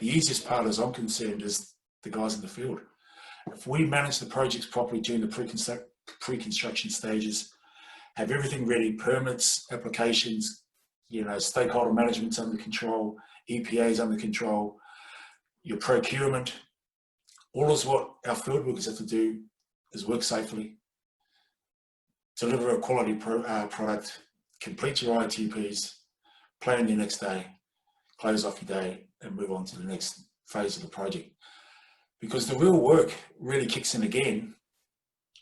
The easiest part, as I'm concerned, is the guys in the field. If we manage the projects properly during the pre-construction stages, have everything ready, permits, applications, stakeholder management's under control, EPA's under control, your procurement, all is what our field workers have to do is work safely, deliver a quality product, complete your ITPs, plan your next day, close off your day, and move on to the next phase of the project. Because the real work really kicks in again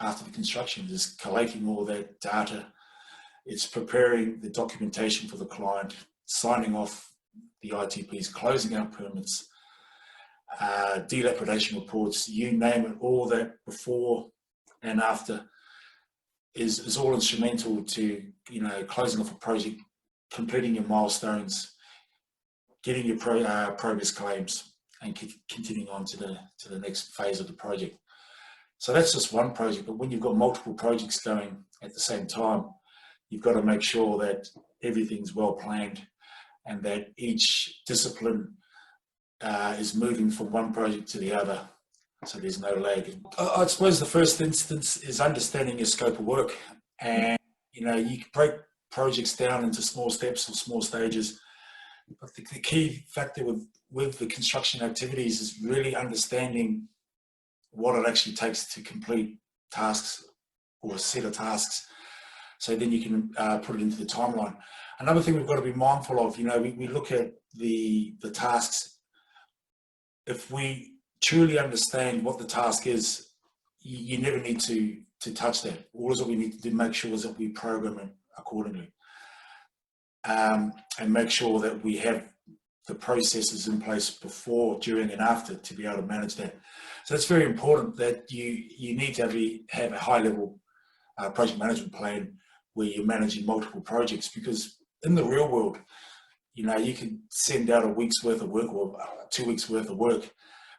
after the construction, is collating all that data. It's preparing the documentation for the client, signing off the ITPs, closing out permits, dilapidation reports, you name it, all that before and after is all instrumental to closing off a project, completing your milestones, getting your progress claims, and continuing on to the next phase of the project. So that's just one project, but when you've got multiple projects going at the same time, you've got to make sure that everything's well planned and that each discipline is moving from one project to the other, so there's no lag. I suppose the first instance is understanding your scope of work, and you can break projects down into small steps or small stages, but the key factor with the construction activities is really understanding what it actually takes to complete tasks or a set of tasks, so then you can put it into the timeline. Another thing we've got to be mindful of, we look at the tasks. If we truly understand what the task is, you never need to touch that. All that we need to do, make sure is that we program it accordingly, and make sure that we have the processes in place before, during, and after to be able to manage that. So it's very important that you need to have a high-level project management plan where you're managing multiple projects, because in the real world, you can send out a week's worth of work or 2 weeks worth of work,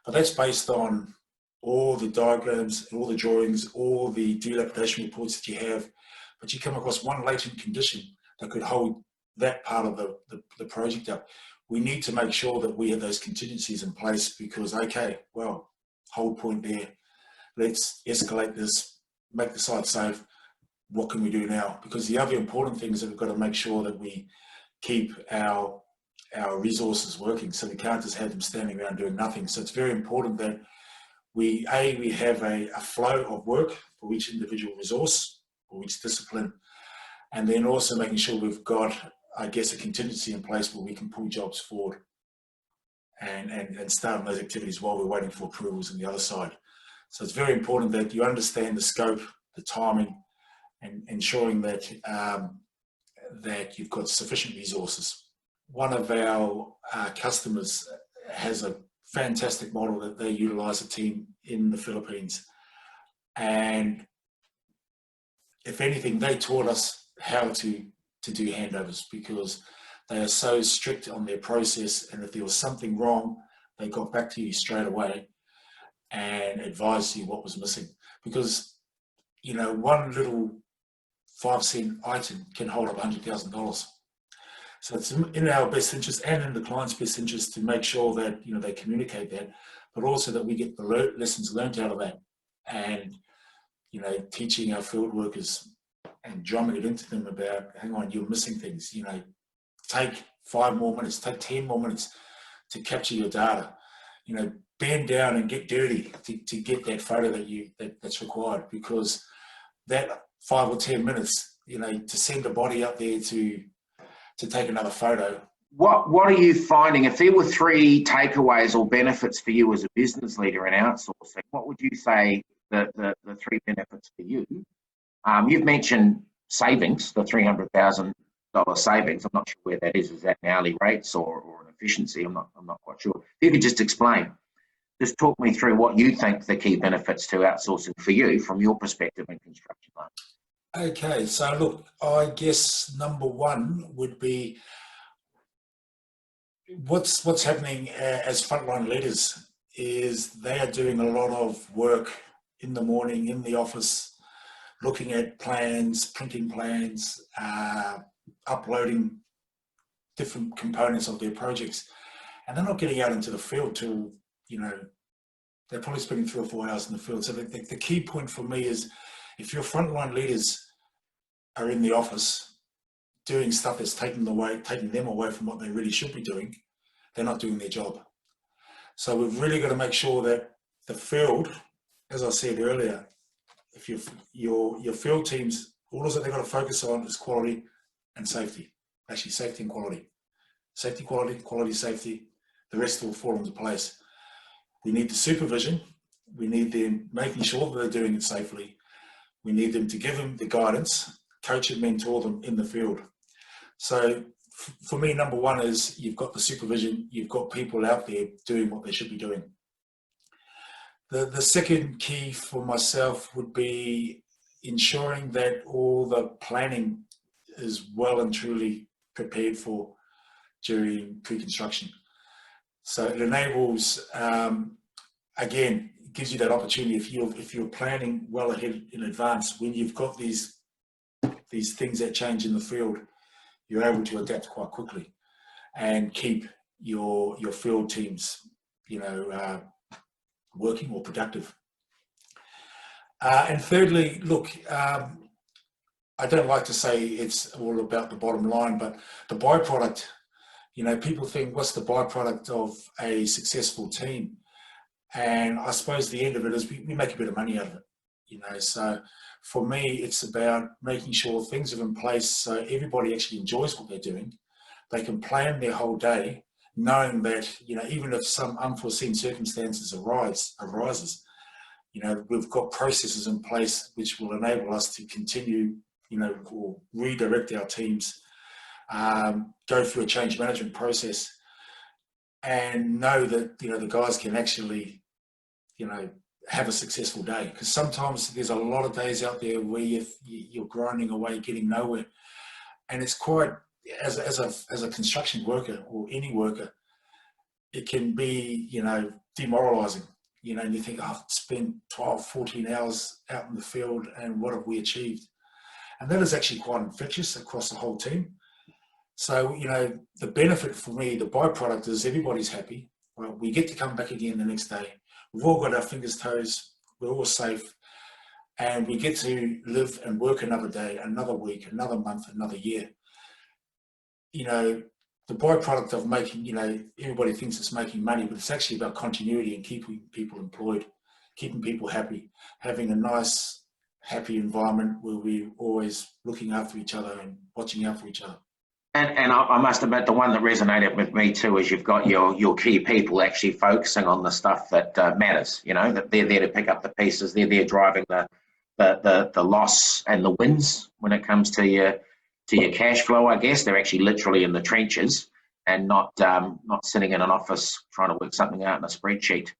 but that's based on all the diagrams, all the drawings, all the dilapidation reports that you have, but you come across one latent condition that could hold that part of the project up. We need to make sure that we have those contingencies in place, because, okay, well, hold point there, let's escalate this, make the site safe, what can we do now? Because the other important thing is that we've got to make sure that we keep our resources working, so we can't just have them standing around doing nothing. So it's very important that we have a flow of work for each individual resource or each discipline, and then also making sure we've got, I guess, a contingency in place where we can pull jobs forward and start on those activities while we're waiting for approvals on the other side. So it's very important that you understand the scope, the timing, and ensuring that that you've got sufficient resources. One of our customers has a fantastic model that they utilize a team in the Philippines, and if anything, they taught us how to do handovers, because they are so strict on their process, and if there was something wrong, they got back to you straight away and advised you what was missing, because one little 5-cent item can hold up $100,000. So it's in our best interest and in the client's best interest to make sure that they communicate that, but also that we get the lessons learned out of that, and teaching our field workers and drumming it into them about, hang on, you're missing things. Take 5 more minutes, take 10 more minutes to capture your data. Bend down and get dirty to get that photo that's required, because that 5 or 10 minutes, to send a body up there to take another photo. What are you finding? If there were 3 takeaways or benefits for you as a business leader in outsourcing, what would you say the 3 benefits for you? You've mentioned savings, the $300,000 savings. I'm not sure where that is. Is that an hourly rates or an efficiency? I'm not quite sure. If you could just explain, just talk me through what you think the key benefits to outsourcing for you from your perspective in construction. Okay, so look, I guess number 1 would be what's happening as frontline leaders is they are doing a lot of work in the morning in the office, looking at plans, printing plans, uploading different components of their projects. and they're not getting out into the field till, you know, they're probably spending 3 or 4 hours in the field. So the key point for me is, if your frontline leaders are in the office doing stuff that's taking them away from what they really should be doing, they're not doing their job. So we've really got to make sure that the field, as I said earlier, if your field teams, all that they've got to focus on is quality and safety. Actually, safety and quality. Safety, quality, safety. The rest will fall into place. We need the supervision. We need them making sure that they're doing it safely. We need them to give them the guidance, coach and mentor them in the field. So for me, number one is you've got the supervision, you've got people out there doing what they should be doing. The second key for myself would be ensuring that all the planning is well and truly prepared for during pre-construction. So it enables, again, it gives you that opportunity, if you're planning well ahead in advance, when you've got these things that change in the field, you're able to adapt quite quickly and keep your field teams, you know, working or productive. And thirdly, look, I don't like to say it's all about the bottom line, but the byproduct, you know, people think, what's the byproduct of a successful team? And I suppose the end of it is we make a bit of money out of it, you know. So for me, it's about making sure things are in place so everybody actually enjoys what they're doing. They can plan their whole day knowing that, you know, even if some unforeseen circumstances arises, you know, we've got processes in place which will enable us to continue, you know, or redirect our teams, go through a change management process, and know that, you know, the guys can actually, you know, have a successful day. Because sometimes there's a lot of days out there where you're grinding away, getting nowhere, and it's quite, as a construction worker or any worker, it can be, you know, demoralizing, you know, and you think, oh, I've spent 12, 14 hours out in the field and what have we achieved? And that is actually quite infectious across the whole team. So, you know, the benefit for me, the byproduct is everybody's happy. Well, we get to come back again the next day. We've all got our fingers, toes, we're all safe, and we get to live and work another day, another week, another month, another year. You know, the byproduct of making, you know, everybody thinks it's making money, but it's actually about continuity and keeping people employed, keeping people happy, having a nice, happy environment where we're always looking after each other and watching out for each other. And I must admit, the one that resonated with me too is you've got your key people actually focusing on the stuff that matters. You know, that they're there to pick up the pieces. They're there driving the loss and the wins when it comes to your cash flow. I guess they're actually literally in the trenches and not sitting in an office trying to work something out in a spreadsheet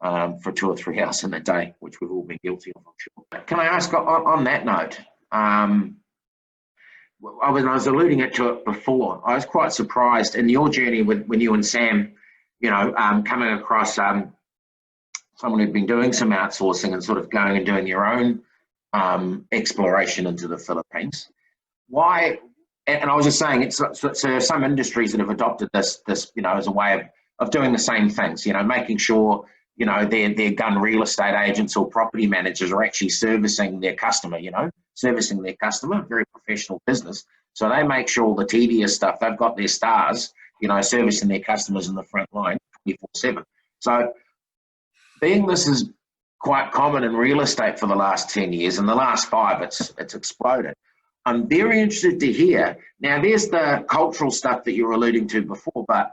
for 2 or 3 hours in a day, which we've all been guilty of, I'm sure. Can I ask on that note? I was alluding to it before. I was quite surprised in your journey when you and Sam, you know, coming across someone who'd been doing some outsourcing and sort of going and doing your own exploration into the Philippines. Why? And I was just saying, so some industries that have adopted this, you know, as a way of doing the same things. You know, making sure, you know, their gun real estate agents or property managers are actually servicing their customer. You know, servicing their customer, very professional business. So they make sure all the tedious stuff, they've got their stars, you know, servicing their customers in the front line 24/7. So being this is quite common in real estate for the last 10 years, in the last 5, it's exploded. I'm very interested to hear, now there's the cultural stuff that you were alluding to before, but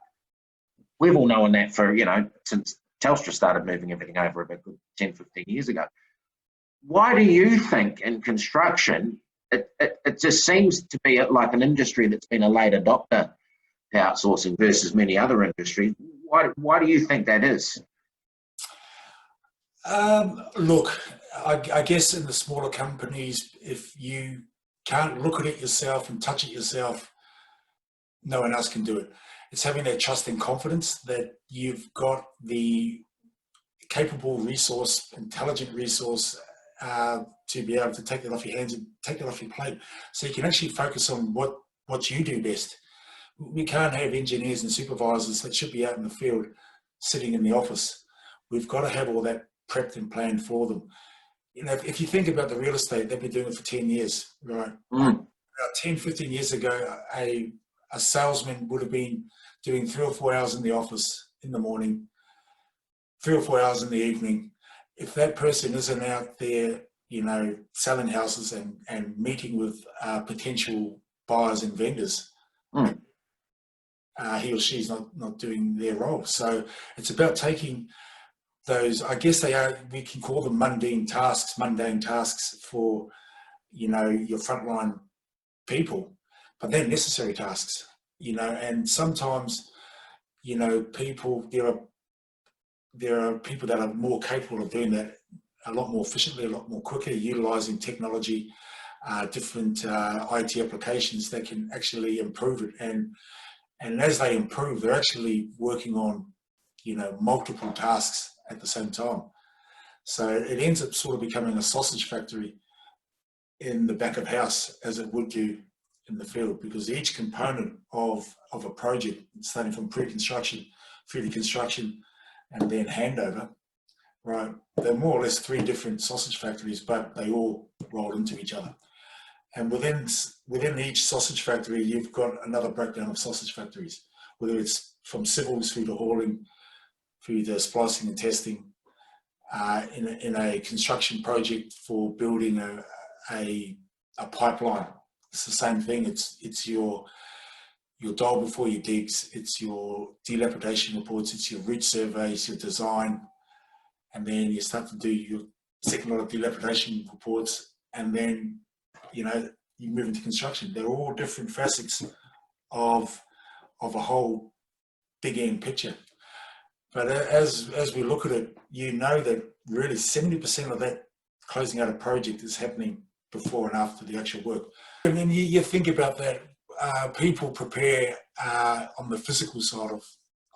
we've all known that for, you know, since Telstra started moving everything over about 10, 15 years ago. Why do you think in construction, it just seems to be like an industry that's been a late adopter to outsourcing versus many other industries? Why do you think that is? Look, I guess in the smaller companies, if you can't look at it yourself and touch it yourself, no one else can do it. It's having that trust and confidence that you've got the capable resource, intelligent resource to be able to take that off your hands and take that off your plate. So you can actually focus on what you do best, We can't have engineers and supervisors that should be out in the field sitting in the office. We've got to have all that prepped and planned for them. You know, if you think about the real estate, they've been doing it for 10 years, right? About 10, 15 years ago, a salesman would have been doing 3 or 4 hours in the office in the morning, 3 or 4 hours in the evening. If that person isn't out there, you know, selling houses and meeting with potential buyers and vendors, he or she's not doing their role. So it's about taking those, I guess we can call them mundane tasks for, you know, your frontline people, but they're necessary tasks, you know. And sometimes, you know, there are people that are more capable of doing that a lot more efficiently, a lot more quicker, utilizing technology, different IT applications that can actually improve it. And as they improve, they're actually working on, you know, multiple tasks at the same time. So it ends up sort of becoming a sausage factory in the back of house as it would do in the field, because each component of a project, starting from pre-construction through to construction and then handover, right, they're more or less 3 different sausage factories, but they all roll into each other. And within each sausage factory, you've got another breakdown of sausage factories, whether it's from civils through to hauling, through the splicing and testing, in a construction project for building a pipeline. It's the same thing. It's your dial before your digs, it's your dilapidation reports, it's your route surveys, your design, and then you start to do your second lot of dilapidation reports, and then, you know, you move into construction. They're all different facets of a whole big end picture. But as we look at it, you know that really 70% of that closing out a project is happening before and after the actual work. And then you think about that, people prepare on the physical side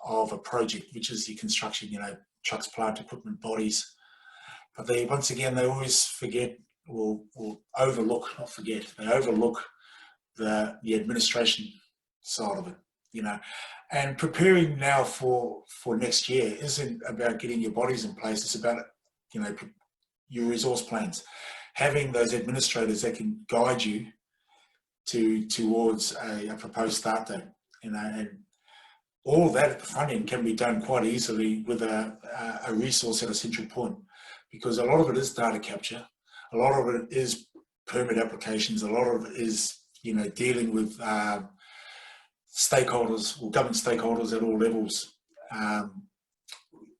of a project, which is your construction, you know, trucks, plant equipment, bodies. But they always forget or overlook, not forget, they overlook the administration side of it, you know. And preparing now for next year isn't about getting your bodies in place. It's about, you know, your resource plans, having those administrators that can guide you towards a proposed start date, you know. And all of that at the front end can be done quite easily with a resource at a central point, because a lot of it is data capture, a lot of it is permit applications, a lot of it is, you know, dealing with stakeholders or government stakeholders at all levels.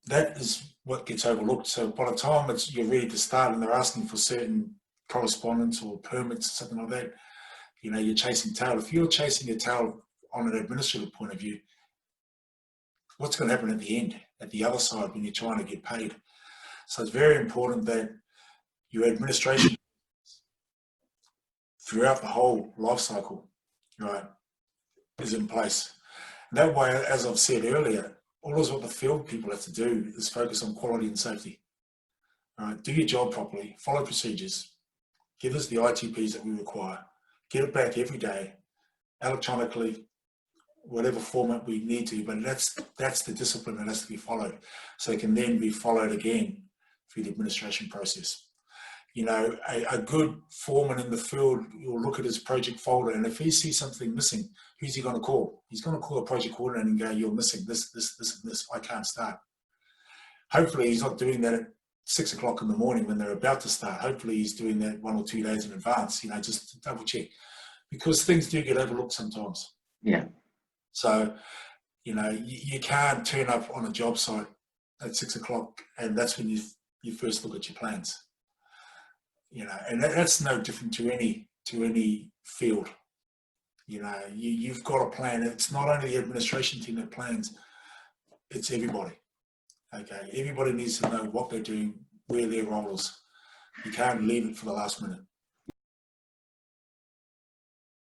That is what gets overlooked. So by the time you're ready to start and they're asking for certain correspondence or permits or something like that, you know, you're chasing tail. If you're chasing your tail on an administrative point of view, what's going to happen at the end, at the other side, when you're trying to get paid? So it's very important that your administration throughout the whole life cycle, right, is in place. And that way, as I've said earlier, all is what the field people have to do is focus on quality and safety. All right, do your job properly, follow procedures, give us the ITPs that we require, get it back every day, electronically, whatever format we need to, but that's the discipline that has to be followed. So it can then be followed again through the administration process. You know, a good foreman in the field will look at his project folder, and if he sees something missing, who's he going to call? He's going to call a project coordinator and go, "You're missing this, this, this, and this. I can't start." Hopefully he's not doing that at 6 o'clock in the morning when they're about to start. Hopefully he's doing that 1 or 2 days in advance, you know, just to double check, because things do get overlooked sometimes. Yeah. So, you know, you can't turn up on a job site at 6 o'clock and that's when you first look at your plans. You know, and that's no different to any field. You know, you've got a plan. It's not only the administration team that plans, it's everybody. Okay, everybody needs to know what they're doing, where their role is. You can't leave it for the last minute.